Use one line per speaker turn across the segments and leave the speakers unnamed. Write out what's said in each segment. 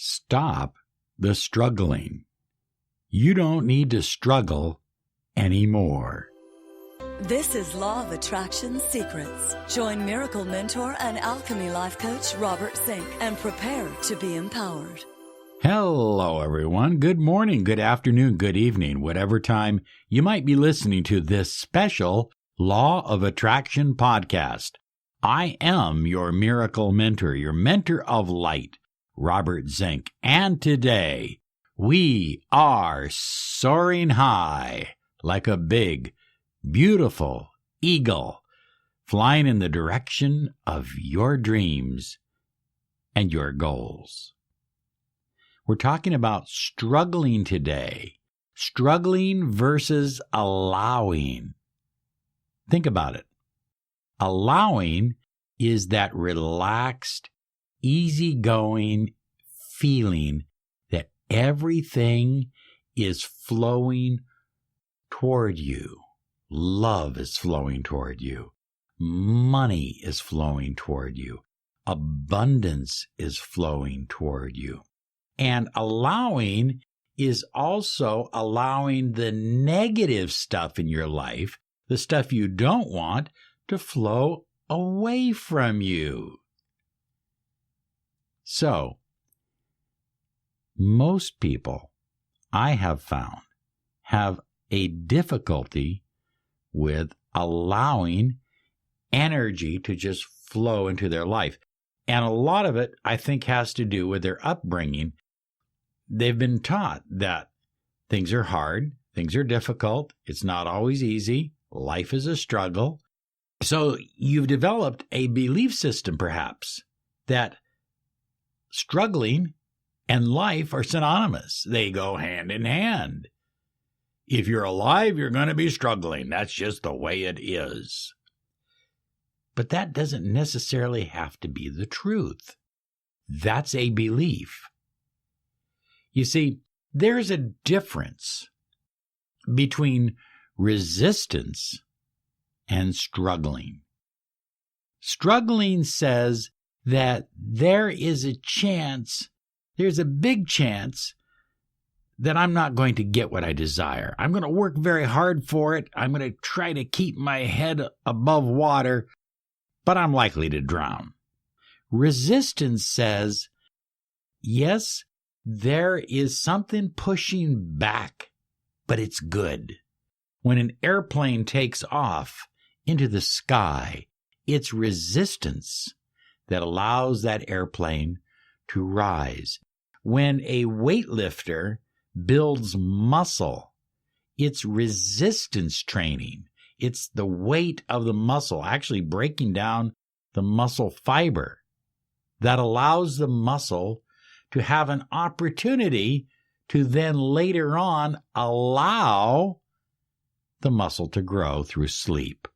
Stop the struggling. You don't need to struggle anymore.
This is Law of Attraction Secrets. Join Miracle Mentor and Alchemy Life Coach Robert Zink and prepare to be empowered.
Hello, everyone. Good morning, good afternoon, good evening, whatever time you might be listening to this special Law of Attraction podcast. I am your miracle mentor, your mentor of light, Robert Zink. And today, we are soaring high like a big, beautiful eagle, flying in the direction of your dreams and your goals. We're talking about struggling today. Struggling versus allowing. Think about it. Allowing is that relaxed, easygoing feeling that everything is flowing toward you. Love is flowing toward you. Money is flowing toward you. Abundance is flowing toward you. And allowing is also allowing the negative stuff in your life, the stuff you don't want, to flow away from you. So, most people, I have found, have a difficulty with allowing energy to just flow into their life. And a lot of it, I think, has to do with their upbringing. They've been taught that things are hard, things are difficult, it's not always easy, life is a struggle. So you've developed a belief system, perhaps, that struggling and life are synonymous. They go hand in hand. If you're alive, you're going to be struggling. That's just the way it is. But that doesn't necessarily have to be the truth. That's a belief. You see, there's a difference between resistance and struggling. Struggling says that there is a chance, there's a big chance that I'm not going to get what I desire. I'm going to work very hard for it. I'm going to try to keep my head above water, but I'm likely to drown. Resistance says, yes, there is something pushing back, but it's good. When an airplane takes off into the sky, it's resistance that allows that airplane to rise. When a weightlifter builds muscle, it's resistance training. It's the weight of the muscle actually breaking down the muscle fiber that allows the muscle to have an opportunity to then later on allow the muscle to grow through sleep.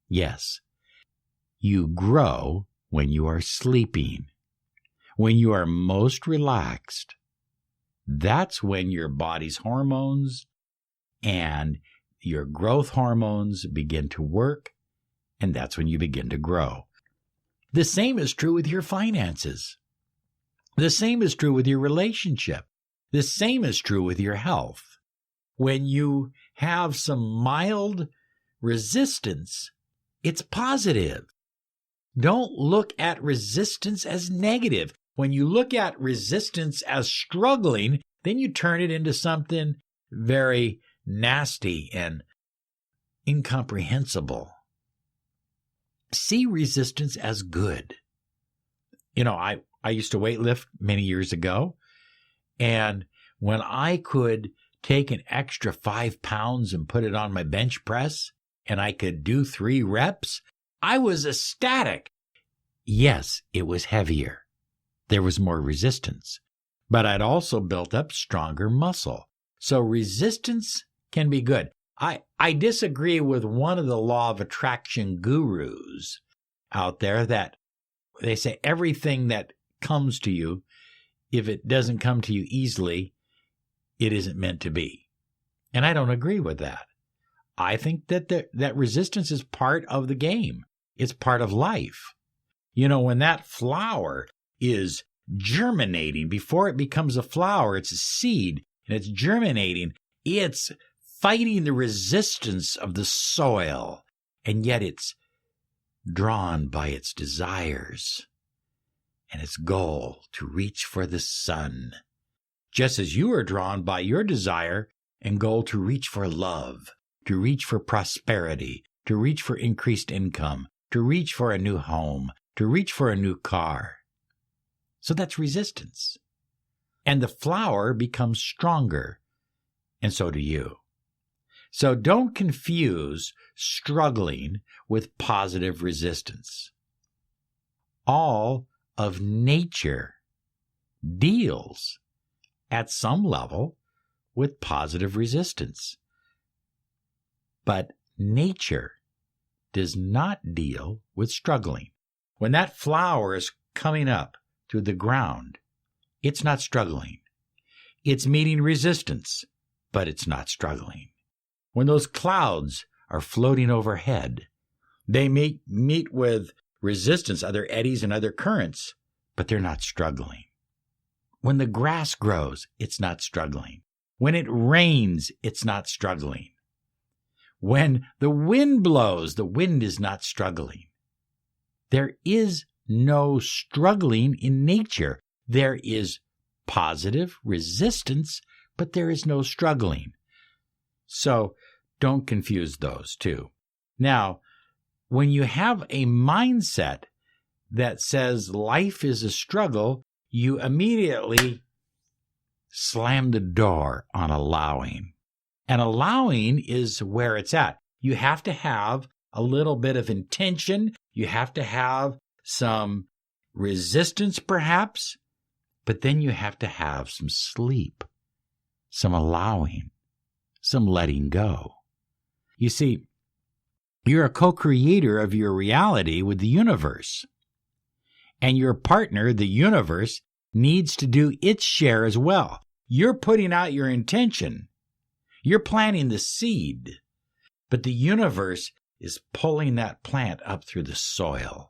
Yes, you grow when you are sleeping. When you are most relaxed, that's when your body's hormones and your growth hormones begin to work, and that's when you begin to grow. The same is true with your finances. The same is true with your relationship. The same is true with your health. When you have some mild resistance, it's positive. Don't look at resistance as negative. When you look at resistance as struggling, then you turn it into something very nasty and incomprehensible. See resistance as good. I used to weightlift many years ago, and when I could take an extra 5 pounds and put it on my bench press, and I could do 3 reps, I was ecstatic. Yes, it was heavier. There was more resistance, but I'd also built up stronger muscle. So resistance can be good. I disagree with one of the law of attraction gurus out there that they say everything that comes to you, if it doesn't come to you easily, it isn't meant to be. And I don't agree with that. I think that that resistance is part of the game. It's part of life. When that flower is germinating. Before it becomes a flower, it's a seed, and it's germinating. It's fighting the resistance of the soil, and yet it's drawn by its desires and its goal to reach for the sun, just as you are drawn by your desire and goal to reach for love, to reach for prosperity, to reach for increased income, to reach for a new home, to reach for a new car. So that's resistance. And the flower becomes stronger, and so do you. So don't confuse struggling with positive resistance. All of nature deals at some level with positive resistance. But nature does not deal with struggling. When that flower is coming up through the ground, it's not struggling. It's meeting resistance, but it's not struggling. When those clouds are floating overhead, they meet with resistance, other eddies and other currents, but they're not struggling. When the grass grows, it's not struggling. When it rains, it's not struggling. When the wind blows, the wind is not struggling. There is no struggling in nature. There is positive resistance, but there is no struggling. So don't confuse those two. Now, when you have a mindset that says life is a struggle, you immediately slam the door on allowing. And allowing is where it's at. You have to have a little bit of intention. You have to have some resistance, perhaps. But then you have to have some sleep, some allowing, some letting go. You see, you're a co-creator of your reality with the universe. And your partner, the universe, needs to do its share as well. You're putting out your intention. You're planting the seed. But the universe is pulling that plant up through the soil,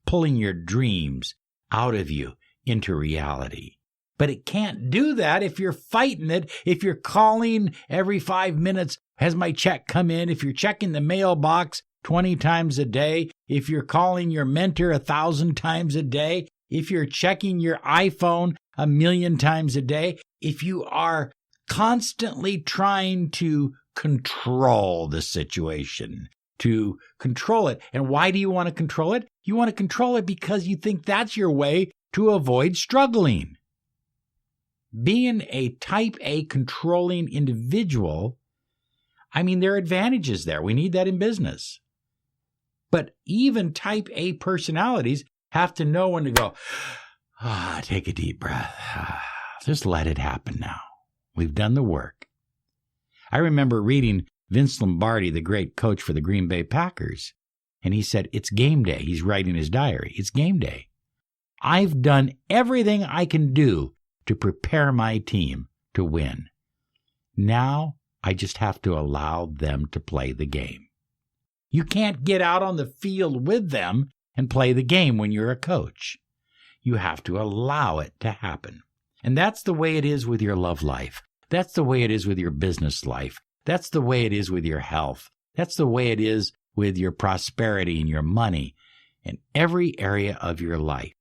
pulling your dreams out of you into reality. But it can't do that if you're fighting it, if you're calling every 5 minutes, has my check come in? If you're checking the mailbox 20 times a day, if you're calling your mentor 1,000 times a day, if you're checking your iPhone 1,000,000 times a day, if you are constantly trying to control the situation, to control it. And why do you want to control it? You want to control it because you think that's your way to avoid struggling. Being a type A controlling individual, there are advantages there. We need that in business. But even type A personalities have to know when to go, take a deep breath. Just let it happen now. We've done the work. I remember reading Vince Lombardi, the great coach for the Green Bay Packers, and he said, it's game day. He's writing his diary. It's game day. I've done everything I can do to prepare my team to win. Now I just have to allow them to play the game. You can't get out on the field with them and play the game when you're a coach. You have to allow it to happen. And that's the way it is with your love life. That's the way it is with your business life. That's the way it is with your health. That's the way it is with your prosperity and your money in every area of your life.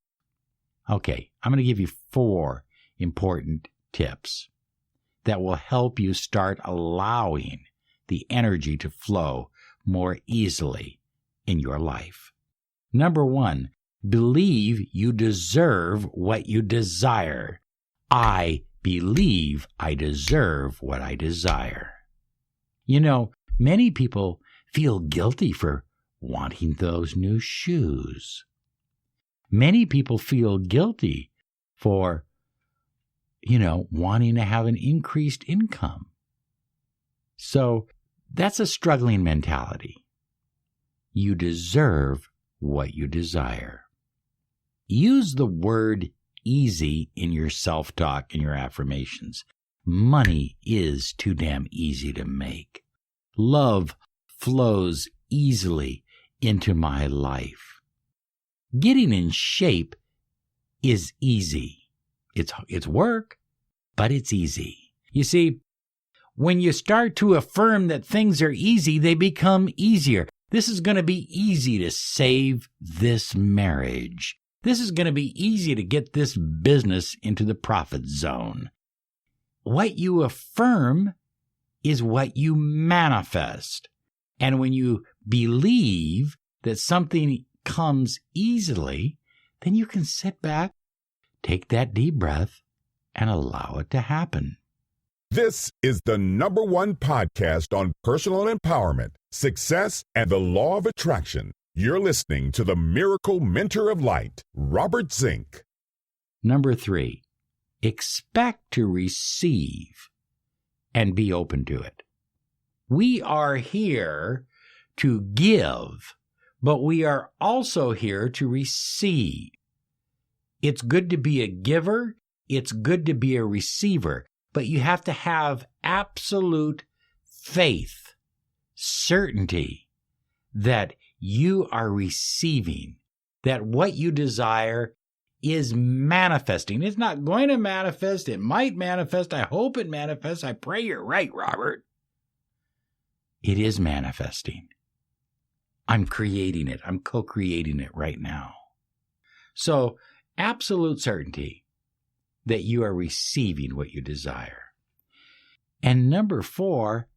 Okay, I'm going to give you 4 important tips that will help you start allowing the energy to flow more easily in your life. Number 1, believe you deserve what you desire. I believe I deserve what I desire. Many people feel guilty for wanting those new shoes. Many people feel guilty for, wanting to have an increased income. So that's a struggling mentality. You deserve what you desire. Use the word easy in your self-talk and your affirmations. Money is too damn easy to make. Love flows easily into my life. Getting in shape is easy. It's work, but it's easy. You see, when you start to affirm that things are easy, they become easier. This is going to be easy to save this marriage. This is going to be easy to get this business into the profit zone. What you affirm is what you manifest. And when you believe that something comes easily, then you can sit back, take that deep breath, and allow it to happen.
This is the #1 podcast on personal empowerment, success, and the law of attraction. You're listening to the Miracle Mentor of Light, Robert Zink.
Number 3, expect to receive and be open to it. We are here to give, but we are also here to receive. It's good to be a giver. It's good to be a receiver, but you have to have absolute faith, certainty that you are receiving, that what you desire is manifesting. It's not going to manifest. It might manifest. I hope it manifests. I pray you're right, Robert. It is manifesting. I'm creating it. I'm co-creating it right now. So, absolute certainty that you are receiving what you desire. And number 4,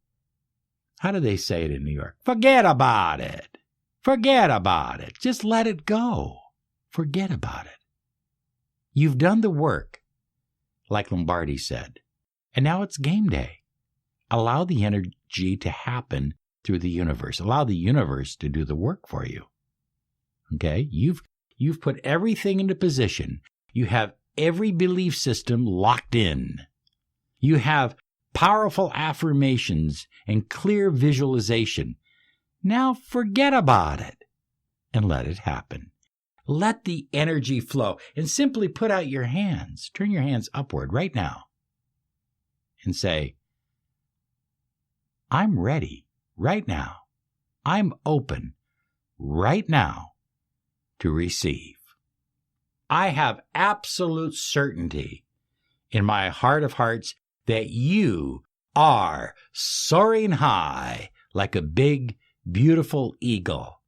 how do they say it in New York? Forget about it. Forget about it. Just let it go. Forget about it. You've done the work, like Lombardi said, and now it's game day. Allow the energy to happen through the universe. Allow the universe to do the work for you. Okay? You've put everything into position. You have every belief system locked in. You have powerful affirmations and clear visualization. Now forget about it and let it happen. Let the energy flow and simply put out your hands. Turn your hands upward right now and say, I'm ready right now. I'm open right now to receive. I have absolute certainty in my heart of hearts that you are soaring high like a big, beautiful eagle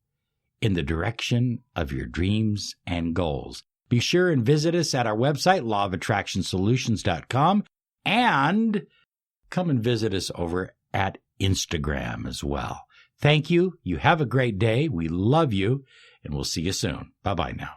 in the direction of your dreams and goals. Be sure and visit us at our website, lawofattractionsolutions.com, and come and visit us over at Instagram as well. Thank you. You have a great day. We love you, and we'll see you soon. Bye-bye now.